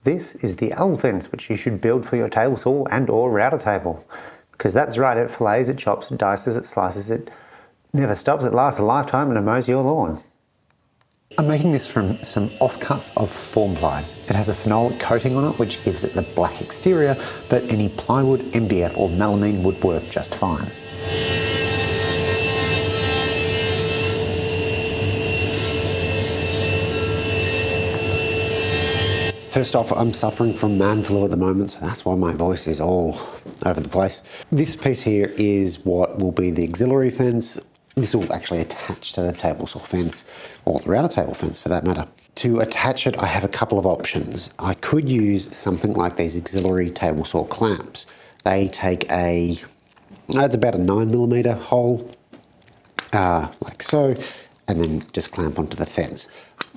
This is the L fence which you should build for your table saw and or router table, because that's right, it fillets, it chops, it dices, it slices, it never stops, it lasts a lifetime and it mows your lawn. I'm making this from some offcuts of form ply. It has a phenolic coating on it which gives it the black exterior, but any plywood, MDF or melamine would work just fine. First off, I'm suffering from man flu at the moment, so that's why my voice is all over the place. This piece here is what will be the auxiliary fence. This will actually attach to the table saw fence, or the router table fence for that matter. To attach it, I have a couple of options. I could use something like these auxiliary table saw clamps. They take it's about a 9mm hole, like so, and then just clamp onto the fence.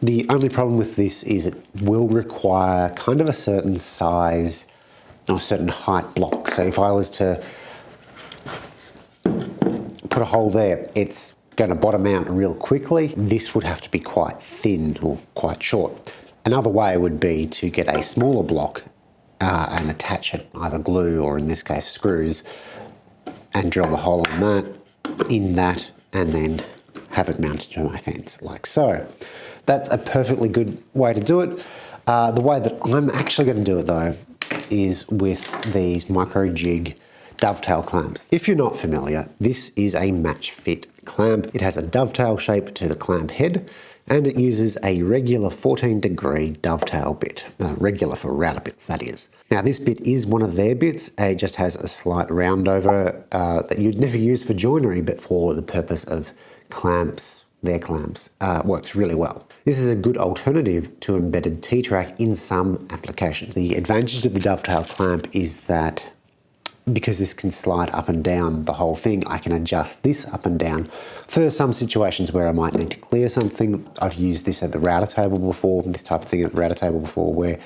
The only problem with this is it will require kind of a certain size or certain height block. So if I was to put a hole there, it's going to bottom out real quickly. This would have to be quite thin or quite short. Another way would be to get a smaller block and attach it, either glue or in this case screws, and drill the hole on that, in that, and then have it mounted to my fence like so. That's a perfectly good way to do it. The way that I'm actually going to do it though is with these micro jig dovetail clamps. If you're not familiar, this is a match fit clamp. It has a dovetail shape to the clamp head and it uses a regular 14-degree dovetail bit, regular for router bits that is. Now this bit is one of their bits, it just has a slight round over that you'd never use for joinery, but for the purpose of clamps, their clamps, works really well. This is a good alternative to embedded T-track in some applications. The advantage of the dovetail clamp is that because this can slide up and down the whole thing, I can adjust this up and down for some situations where I might need to clear something. I've used this at the router table before, this type of thing at the router table before, where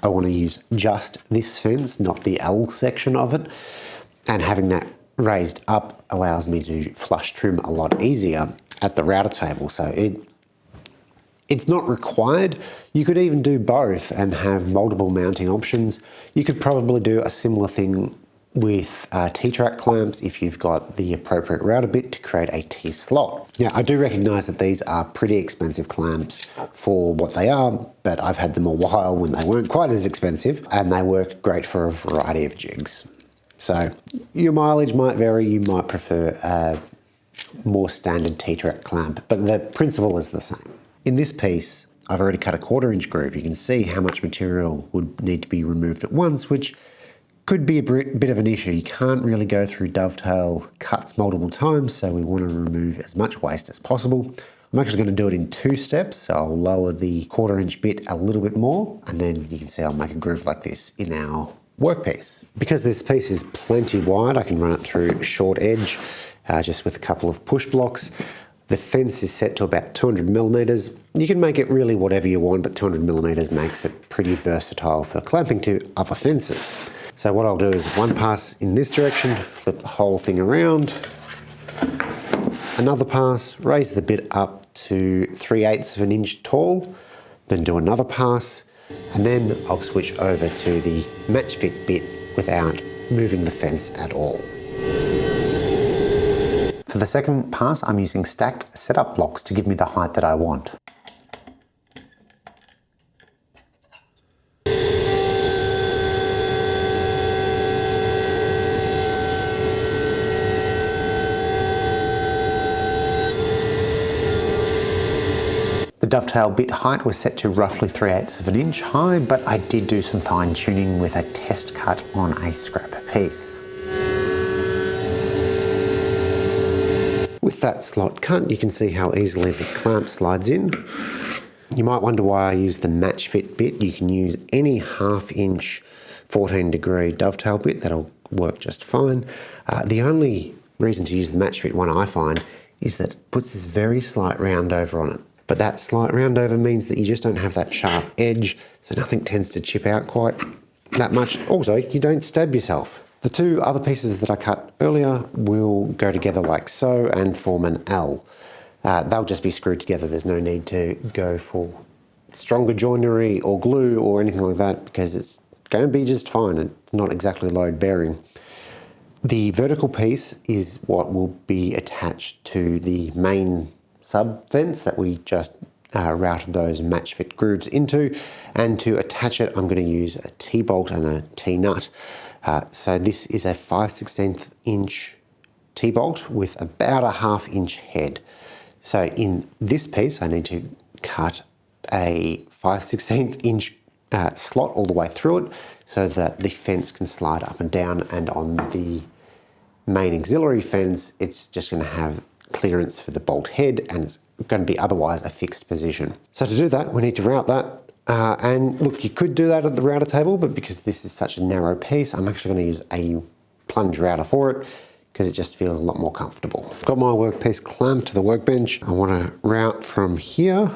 I want to use just this fence, not the L section of it. And having that raised up allows me to flush trim a lot easier at the router table. So it's not required. You could even do both and have multiple mounting options. You could probably do a similar thing with T-track clamps if you've got the appropriate router bit to create a T-slot. Now, I do recognize that these are pretty expensive clamps for what they are, but I've had them a while when they weren't quite as expensive and they work great for a variety of jigs. So your mileage might vary, you might prefer a more standard T-track clamp, but the principle is the same. In this piece, I've already cut a 1/4-inch groove. You can see how much material would need to be removed at once, which could be a bit of an issue. You can't really go through dovetail cuts multiple times, so we want to remove as much waste as possible. I'm actually going to do it in 2 steps, so I'll lower the 1/4-inch bit a little bit more, and then you can see I'll make a groove like this in our workpiece. Because this piece is plenty wide, I can run it through short edge, just with a couple of push blocks. The fence is set to about 200mm. You can make it really whatever you want, but 200mm makes it pretty versatile for clamping to other fences. So what I'll do is one pass in this direction, flip the whole thing around, another pass, raise the bit up to 3/8 of an inch tall, then do another pass, and then I'll switch over to the match fit bit without moving the fence at all. For the second pass, I'm using stacked setup blocks to give me the height that I want. The dovetail bit height was set to roughly 3/8 of an inch high, but I did do some fine tuning with a test cut on a scrap piece. With that slot cut, you can see how easily the clamp slides in. You might wonder why I use the match fit bit. You can use any 1/2 inch 14-degree dovetail bit, that'll work just fine. The only reason to use the match fit one I find is that it puts this very slight round over on it. But that slight round over means that you just don't have that sharp edge, so nothing tends to chip out quite that much. Also, you don't stab yourself. The 2 other pieces that I cut earlier will go together like so and form an L. They'll just be screwed together. There's no need to go for stronger joinery or glue or anything like that, because it's going to be just fine. It's not exactly load bearing. The vertical piece is what will be attached to the main sub fence that we just routed those match fit grooves into, and to attach it I'm going to use a T-bolt and a T-nut. So this is a 5/16 inch T-bolt with about a 1/2 inch head. So in this piece I need to cut a 5/16 inch slot all the way through it so that the fence can slide up and down, and on the main auxiliary fence it's just going to have clearance for the bolt head, and it's going to be otherwise a fixed position. So to do that we need to route that, and look, you could do that at the router table, but because this is such a narrow piece I'm actually going to use a plunge router for it because it just feels a lot more comfortable. I've got my workpiece clamped to the workbench. I want to route from here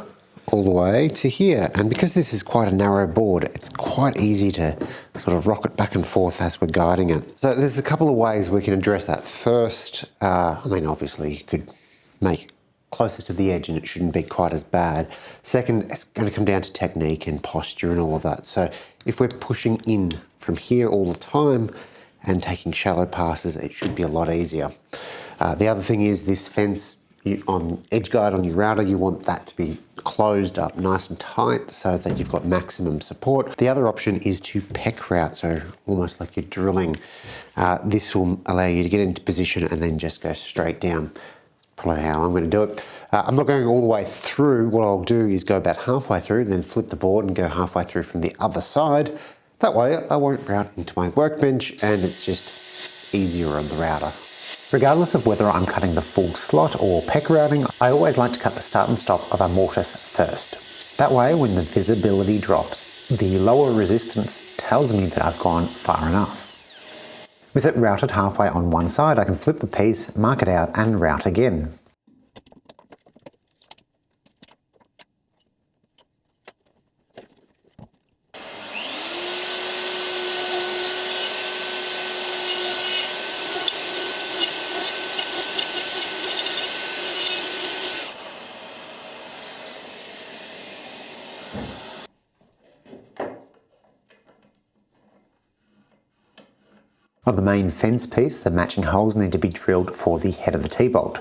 all the way to here, and because this is quite a narrow board it's quite easy to sort of rock it back and forth as we're guiding it. So there's a couple of ways we can address that. First, I mean obviously you could make it closer to the edge and it shouldn't be quite as bad. Second, it's going to come down to technique and posture and all of that. So if we're pushing in from here all the time and taking shallow passes, it should be a lot easier. The other thing is this fence, on edge guide on your router, you want that to be closed up nice and tight so that you've got maximum support. The other option is to peck route, so almost like you're drilling. This will allow you to get into position and then just go straight down. That's probably how I'm going to do it. I'm not going all the way through. What I'll do is go about halfway through, then flip the board and go halfway through from the other side. That way I won't route into my workbench and it's just easier on the router. Regardless of whether I'm cutting the full slot or peck routing, I always like to cut the start and stop of a mortise first. That way, when the visibility drops, the lower resistance tells me that I've gone far enough. With it routed halfway on one side, I can flip the piece, mark it out and route again. On the main fence piece, the matching holes need to be drilled for the head of the T-bolt.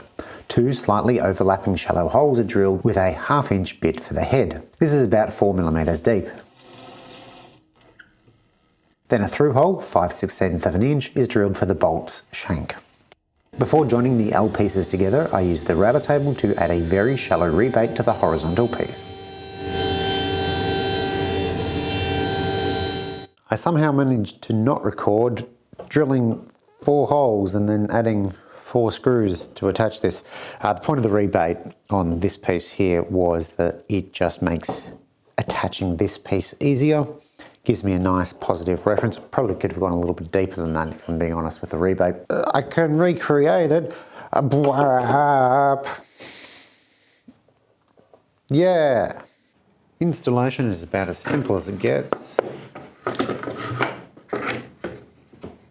2 slightly overlapping shallow holes are drilled with a 1/2 inch bit for the head. This is about 4mm deep. Then a through hole, 5/16 of an inch, is drilled for the bolt's shank. Before joining the L pieces together, I use the router table to add a very shallow rebate to the horizontal piece. I somehow managed to not record drilling 4 holes and then adding 4 screws to attach this. The point of the rebate on this piece here was that it just makes attaching this piece easier. Gives me a nice positive reference. Probably could have gone a little bit deeper than that if I'm being honest with the rebate. I can recreate it. Yeah. Installation is about as simple as it gets.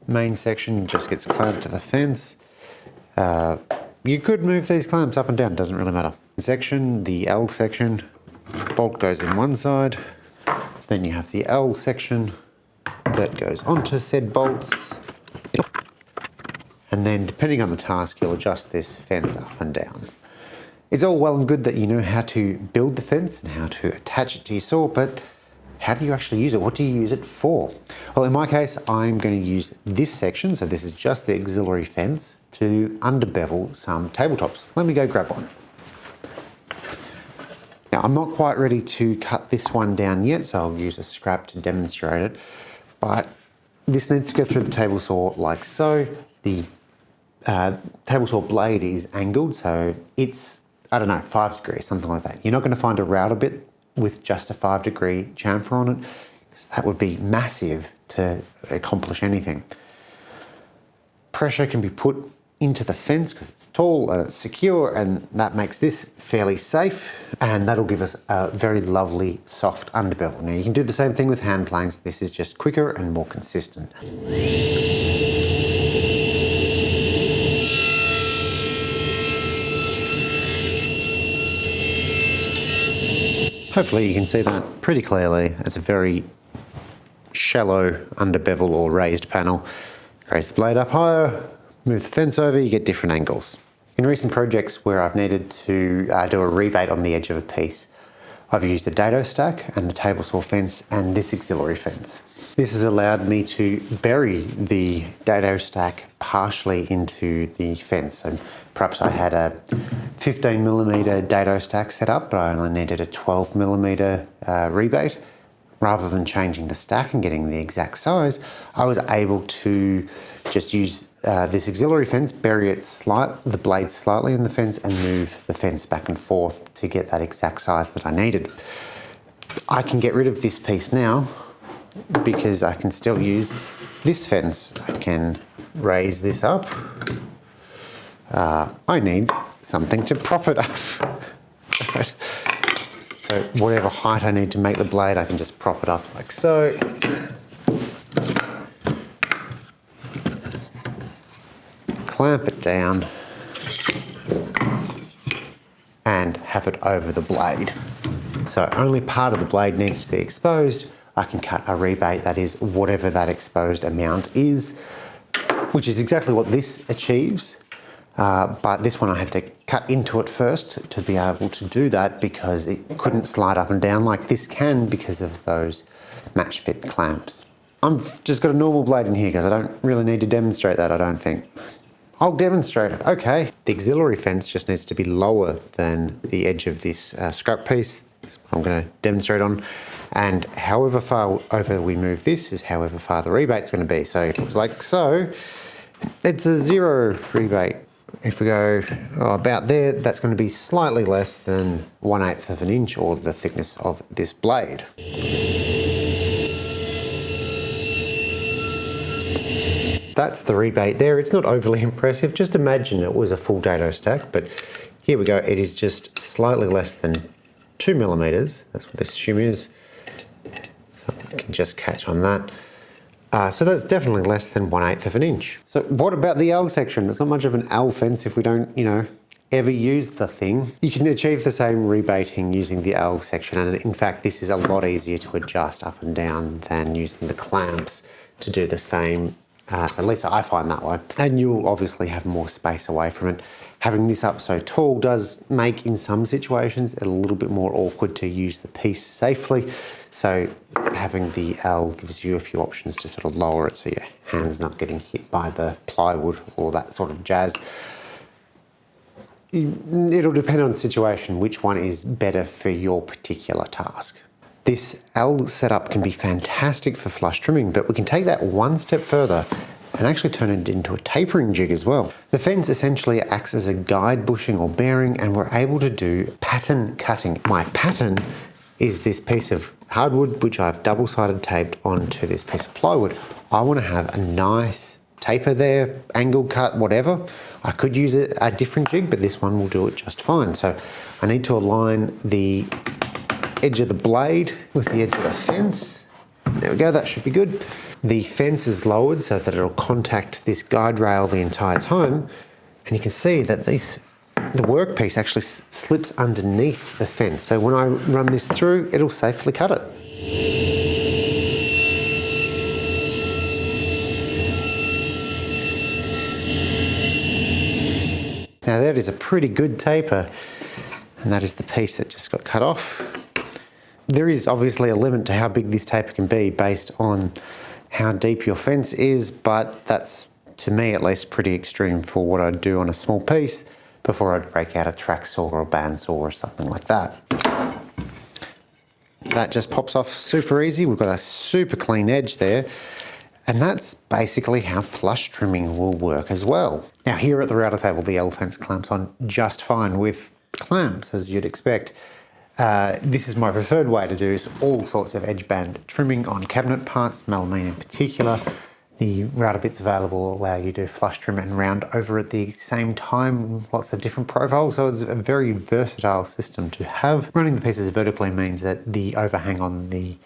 Main section just gets clamped to the fence. You could move these clamps up and down, doesn't really matter. Section, the L section, bolt goes in one side, then you have the L section that goes onto said bolts, and then depending on the task you'll adjust this fence up and down. It's all well and good that you know how to build the fence and how to attach it to your saw, but how do you actually use it? What do you use it for? Well, in my case, I'm going to use this section, so this is just the auxiliary fence, to underbevel some tabletops. Let me go grab one. Now, I'm not quite ready to cut this one down yet, so I'll use a scrap to demonstrate it, but this needs to go through the table saw like so. The table saw blade is angled, so it's, I don't know, 5 degrees, something like that. You're not going to find a router bit with just a 5-degree chamfer on it, because that would be massive to accomplish anything. Pressure can be put into the fence because it's tall and it's secure, and that makes this fairly safe, and that'll give us a very lovely soft underbevel. Now you can do the same thing with hand planes. This is just quicker and more consistent. Hopefully you can see that pretty clearly. It's a very shallow under bevel or raised panel. Raise the blade up higher, move the fence over, you get different angles. In recent projects where I've needed to do a rebate on the edge of a piece, I've used the dado stack and the table saw fence and this auxiliary fence. This has allowed me to bury the dado stack partially into the fence. So perhaps I had a 15mm dado stack set up, but I only needed a 12mm rebate. Rather than changing the stack and getting the exact size, I was able to just use this auxiliary fence, bury the blade slightly in the fence and move the fence back and forth to get that exact size that I needed. I can get rid of this piece now because I can still use this fence. I can raise this up. I need something to prop it up. So whatever height I need to make the blade, I can just prop it up like so. Clamp it down and have it over the blade. So only part of the blade needs to be exposed. I can cut a rebate that is whatever that exposed amount is, which is exactly what this achieves. But this one I had to cut into it first to be able to do that because it couldn't slide up and down like this can because of those match fit clamps. I've just got a normal blade in here because I don't really need to demonstrate that, I don't think. I'll demonstrate it, okay. The auxiliary fence just needs to be lower than the edge of this scrap piece. That's what I'm going to demonstrate on. And however far over we move this is however far the rebate's going to be. So if it was like so, it's a 0 rebate. If we go about there, that's going to be slightly less than 1/8 of an inch or the thickness of this blade. That's the rebate there. It's not overly impressive. Just imagine it was a full dado stack, but here we go. It is just slightly less than 2mm. That's what this shim is. So you can just catch on that. So that's definitely less than 1/8 of an inch. So what about the L section? It's not much of an L fence if we don't, ever use the thing. You can achieve the same rebating using the L section, and in fact this is a lot easier to adjust up and down than using the clamps to do the same. At least I find that way. And you'll obviously have more space away from it. Having this up so tall does make, in some situations, it a little bit more awkward to use the piece safely. So having the L gives you a few options to sort of lower it so your hand's not getting hit by the plywood or that sort of jazz. It'll depend on the situation which one is better for your particular task. This L setup can be fantastic for flush trimming, but we can take that one step further and actually turn it into a tapering jig as well. The fence essentially acts as a guide bushing or bearing, and we're able to do pattern cutting. My pattern is this piece of hardwood, which I've double-sided taped onto this piece of plywood. I want to have a nice taper there, angle cut, whatever. I could use a different jig, but this one will do it just fine. So I need to align the edge of the blade with the edge of the fence. There we go, that should be good. The fence is lowered so that it'll contact this guide rail the entire time. And you can see that the workpiece actually slips underneath the fence. So when I run this through, it'll safely cut it. Now that is a pretty good taper, and that is the piece that just got cut off. There is obviously a limit to how big this taper can be based on how deep your fence is, but that's, to me at least, pretty extreme for what I'd do on a small piece before I'd break out a track saw or a bandsaw or something like that. That just pops off super easy. We've got a super clean edge there. And that's basically how flush trimming will work as well. Now here at the router table, the L fence clamps on just fine with clamps, as you'd expect. This is my preferred way to do all sorts of edge band trimming on cabinet parts, melamine in particular. The router bits available allow you to flush trim and round over at the same time, lots of different profiles, so it's a very versatile system to have. Running the pieces vertically means that the overhang on the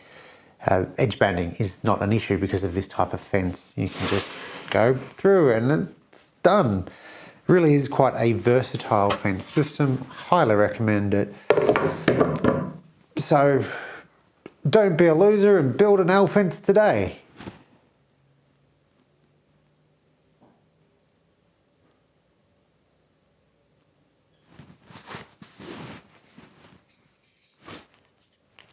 edge banding is not an issue because of this type of fence. You can just go through and it's done. Really is quite a versatile fence system. Highly recommend it. So don't be a loser and build an L fence today.